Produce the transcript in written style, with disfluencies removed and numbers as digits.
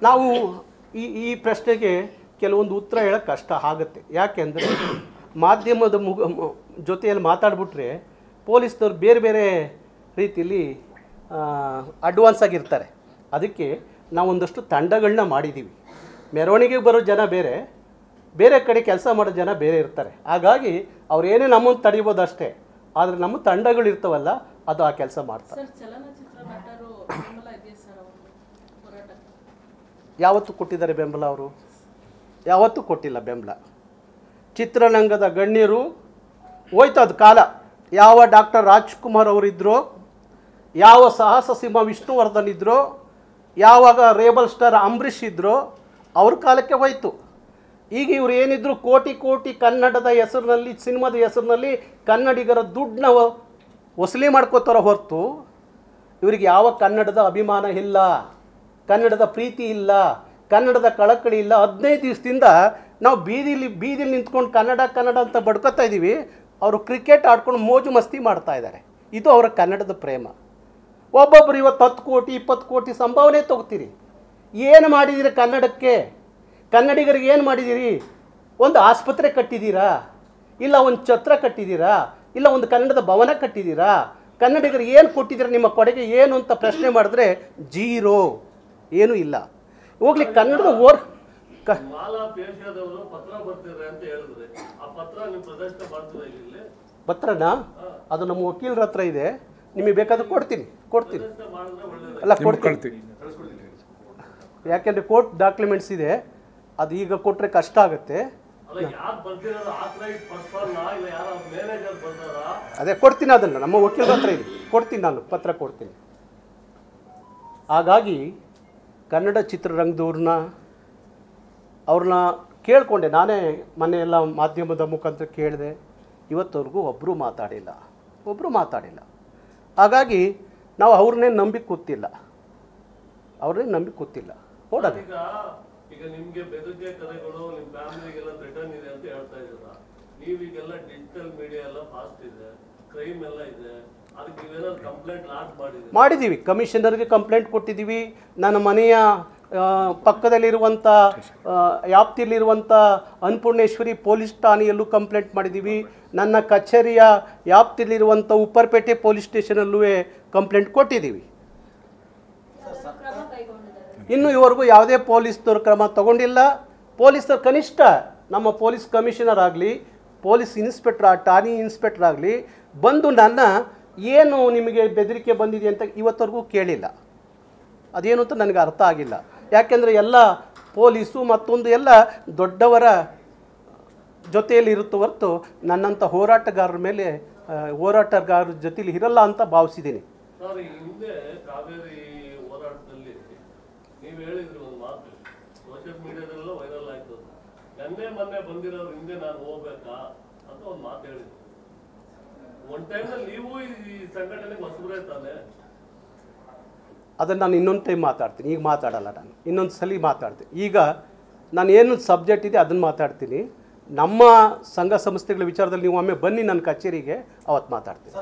ನಾವು ಈ ಪ್ರಶ್ನೆಗೆ ಕೆಲವೊಂದು ಉತ್ತರ ಹೇಳೋಕ್ಕೆ ಕಷ್ಟ ಆಗುತ್ತೆ. ಯಾಕೆಂದರೆ ಮಾಧ್ಯಮದ ಜೊತೆಯಲ್ಲಿ ಮಾತಾಡ್ಬಿಟ್ರೆ ಪೊಲೀಸ್ನವ್ರು ಬೇರೆ ಬೇರೆ ರೀತಿಯಲ್ಲಿ ಅಡ್ವಾನ್ಸ್ ಆಗಿರ್ತಾರೆ. ಅದಕ್ಕೆ ನಾವೊಂದಷ್ಟು ತಂಡಗಳನ್ನ ಮಾಡಿದ್ದೀವಿ. ಮೆರವಣಿಗೆಗೆ ಬರೋ ಜನ ಬೇರೆ, ಬೇರೆ ಕಡೆ ಕೆಲಸ ಮಾಡೋ ಜನ ಬೇರೆ ಇರ್ತಾರೆ. ಹಾಗಾಗಿ ಅವ್ರೇನೇ ನಮ್ಮನ್ನು ತಡಿಬೋದು ಅಷ್ಟೇ, ಆದರೆ ನಮ್ಮ ತಂಡಗಳಿರ್ತಾವಲ್ಲ ಅದು ಆ ಕೆಲಸ ಮಾಡ್ತಾರೆ. ಯಾವತ್ತೂ ಕೊಟ್ಟಿದ್ದಾರೆ ಬೆಂಬಲ? ಅವರು ಯಾವತ್ತೂ ಕೊಟ್ಟಿಲ್ಲ ಬೆಂಬಲ. ಚಿತ್ರರಂಗದ ಗಣ್ಯರು ಹೋಯ್ತು ಅದು ಕಾಲ. ಯಾವ ಡಾಕ್ಟರ್ ರಾಜ್ಕುಮಾರ್ ಅವರಿದ್ರೋ, ಯಾವ ಸಾಹಸ ಸಿಂಹ ವಿಷ್ಣುವರ್ಧನ್ ಇದ್ರೋ, ಯಾವಾಗ ರೇಬಲ್ ಸ್ಟಾರ್ ಅಂಬರೀಷ್ ಇದ್ರೋ ಅವ್ರ ಕಾಲಕ್ಕೆ ಹೋಯ್ತು. ಈಗ ಇವ್ರು ಏನಿದ್ರು ಕೋಟಿ ಕೋಟಿ ಕನ್ನಡದ ಹೆಸರಿನಲ್ಲಿ, ಸಿನಿಮಾದ ಹೆಸರಿನಲ್ಲಿ ಕನ್ನಡಿಗರ ದುಡ್ಡನ್ನ ವಸೂಲಿ ಮಾಡ್ಕೋತಾರ ಹೊರತು ಇವರಿಗೆ ಯಾವ ಕನ್ನಡದ ಅಭಿಮಾನ ಇಲ್ಲ, ಕನ್ನಡದ ಪ್ರೀತಿ ಇಲ್ಲ, ಕನ್ನಡದ ಕಳಕಳಿ ಇಲ್ಲ. 15 ದಿವಸದಿಂದ ನಾವು ಬೀದಿಲಿ ನಿಂತ್ಕೊಂಡು ಕನ್ನಡ ಕನ್ನಡ ಅಂತ ಬಡ್ಕೋತಾ ಇದ್ದೀವಿ. ಅವರು ಕ್ರಿಕೆಟ್ ಆಡ್ಕೊಂಡು ಮೋಜು ಮಸ್ತಿ ಮಾಡ್ತಾ ಇದ್ದಾರೆ. ಇದು ಅವರ ಕನ್ನಡದ ಪ್ರೇಮ. ಒಬ್ಬೊಬ್ಬರು ಇವತ್ತು 10 ಕೋಟಿ 20 ಕೋಟಿ ಸಂಭಾವನೆ ತೊಗೋತೀರಿ. ಏನು ಮಾಡಿದ್ದೀರಿ ಕನ್ನಡಕ್ಕೆ? ಕನ್ನಡಿಗರಿಗೆ ಏನು ಮಾಡಿದ್ದೀರಿ? ಒಂದು ಆಸ್ಪತ್ರೆ ಕಟ್ಟಿದ್ದೀರಾ? ಇಲ್ಲ ಒಂದು ಛತ್ರ ಕಟ್ಟಿದ್ದೀರಾ? ಇಲ್ಲ ಒಂದು ಕನ್ನಡದ ಭವನ ಕಟ್ಟಿದ್ದೀರಾ? ಕನ್ನಡಿಗರಿಗೆ ಏನು ಕೊಟ್ಟಿದ್ದೀರಾ? ನಿಮ್ಮ ಕೊಡುಗೆ ಏನು ಅಂತ ಪ್ರಶ್ನೆ ಮಾಡಿದ್ರೆ ಜೀರೋ, ಏನೂ ಇಲ್ಲ. ಹೋಗ್ಲಿ ಕನ್ನಡದ ಪತ್ರನ ಅದು ನಮ್ಮ ವಕೀಲರ ಹತ್ರ ಇದೆ, ನಿಮಗೆ ಬೇಕಾದ್ರೆ ಕೊಡ್ತೀನಿ ಅಲ್ಲ ಕೊಡ್ತೀನಿ. ಯಾಕೆಂದರೆ ಕೋರ್ಟ್ ಡಾಕ್ಯುಮೆಂಟ್ಸ್ ಇದೆ, ಅದು ಈಗ ಕೊಟ್ಟರೆ ಕಷ್ಟ ಆಗುತ್ತೆ. ಅದೇ ಕೊಡ್ತೀನಿ, ಅದನ್ನು ನಮ್ಮ ವಕೀಲರ ಹತ್ರ ಇದೆ, ಕೊಡ್ತೀನಿ, ನಾನು ಪತ್ರ ಕೊಡ್ತೀನಿ. ಹಾಗಾಗಿ ಕನ್ನಡ ಚಿತ್ರರಂಗದವ್ರನ್ನ ಅವ್ರನ್ನ ಕೇಳಿಕೊಂಡೆ. ನಾನೇ ಮೊನ್ನೆ ಎಲ್ಲ ಮಾಧ್ಯಮದ ಮುಖಾಂತರ ಕೇಳಿದೆ. ಇವತ್ತವರೆಗೂ ಒಬ್ಬರು ಮಾತಾಡಿಲ್ಲ. ಹಾಗಾಗಿ ನಾವು ಅವ್ರನ್ನೇ ನಂಬಿ ಕೂತಿಲ್ಲ. ನೋಡೋದು ಈಗ ನಿಮಗೆ ಬೆದರಿಕೆ ಕರೆಗಳು ನಿಮ್ಮ ಫ್ಯಾಮಿಲಿಗೆಲ್ಲ ಥ್ರೆಟನ್ ಇದೆ ಅಂತ ಹೇಳ್ತಾ ಇದ್ದೀರಾ. ನೀವೀಗೆಲ್ಲ ಡಿಜಿಟಲ್ ಮೀಡಿಯಾ ಎಲ್ಲ ಫಾಸ್ಟ್ ಇದೆ, ಕ್ರೈಮ್ ಎಲ್ಲ ಇದೆ, ಅದಕ್ಕೆ ನೀವೇನಾದ್ರು ಕಂಪ್ಲೇಂಟ್ ಲಾಂಚ್ ಮಾಡಿದ್ದೀವಿ. ಕಮಿಷನರ್ಗೆ ಕಂಪ್ಲೇಂಟ್ ಕೊಟ್ಟಿದ್ದೀವಿ. ನನ್ನ ಮನೆಯ ಪಕ್ಕದಲ್ಲಿರುವಂಥ ವ್ಯಾಪ್ತಿಯಲ್ಲಿರುವಂಥ ಅನ್ನಪೂರ್ಣೇಶ್ವರಿ ಪೊಲೀಸ್ ಠಾಣೆಯಲ್ಲೂ ಕಂಪ್ಲೇಂಟ್ ಮಾಡಿದ್ದೀವಿ. ನನ್ನ ಕಚೇರಿಯ ವ್ಯಾಪ್ತಿಯಲ್ಲಿರುವಂಥ ಉಪ್ಪರಪೇಟೆ ಪೊಲೀಸ್ ಸ್ಟೇಷನಲ್ಲೂ ಕಂಪ್ಲೇಂಟ್ ಕೊಟ್ಟಿದ್ದೀವಿ. ಇನ್ನು ಇವರೆಗೂ ಯಾವುದೇ ಪೊಲೀಸ್ನವ್ರ ಕ್ರಮ ತಗೊಂಡಿಲ್ಲ. ಪೊಲೀಸರು ಕನಿಷ್ಠ ನಮ್ಮ ಪೊಲೀಸ್ ಕಮಿಷನರ್ ಆಗಲಿ, ಪೊಲೀಸ್ ಠಾಣೆ ಇನ್ಸ್ಪೆಕ್ಟರ್ ಆಗಲಿ ಬಂದು ನನ್ನ ಏನು ನಿಮಗೆ ಬೆದರಿಕೆ ಬಂದಿದೆ ಅಂತ ಇವತ್ತವರೆಗೂ ಕೇಳಿಲ್ಲ. ಅದೇನು ಅಂತ ನನಗೆ ಅರ್ಥ ಆಗಿಲ್ಲ. ಯಾಕೆಂದರೆ ಎಲ್ಲ ಪೊಲೀಸು ಮತ್ತೊಂದು ಎಲ್ಲ ದೊಡ್ಡವರ ಜೊತೆಯಲ್ಲಿ ಇರುತ್ತೆ ಹೊರತು ನನ್ನಂಥ ಹೋರಾಟಗಾರರ ಜೊತೆಲಿ ಇರಲ್ಲ ಅಂತ ಭಾವಿಸಿದ್ದೀನಿ. ನೀವು ಹೇಳಿದ್ರಿ ಒಂದು ಮಾತು, ಸೋಷಿಯಲ್ ಮೀಡಿಯಾದಲ್ಲೆಲ್ಲ ವೈರಲ್ ಆಯ್ತು, ಮೊನ್ನೆ ಬಂದಿರೋರು ಹಿಂದೆ ನಾನು ಹೋಗ್ಬೇಕಾ ಅಂತ ಒಂದು ಮಾತು ಹೇಳಿದ್ರು. ಒಂದು ಟೈಮ್ನಲ್ಲಿ ನೀವು ಈ ಸಂಘಟನೆಗೆ ಹೊಸಬ್ರೇ ತಾನೆ? ಅದನ್ನು ನಾನು ಇನ್ನೊಂದು ಟೈಮ್ ಮಾತಾಡ್ತೀನಿ, ಈಗ ಮಾತಾಡಲ್ಲ. ನಾನು ಇನ್ನೊಂದು ಸಲ ಮಾತಾಡ್ತೀನಿ. ಈಗ ನಾನು ಏನು ಸಬ್ಜೆಕ್ಟ್ ಇದೆ ಅದನ್ನು ಮಾತಾಡ್ತೀನಿ. ನಮ್ಮ ಸಂಘ ಸಂಸ್ಥೆಗಳ ವಿಚಾರದಲ್ಲಿ ನೀವು ಒಮ್ಮೆ ಬನ್ನಿ ನನ್ನ ಕಚೇರಿಗೆ, ಅವತ್ತು ಮಾತಾಡ್ತೀನಿ.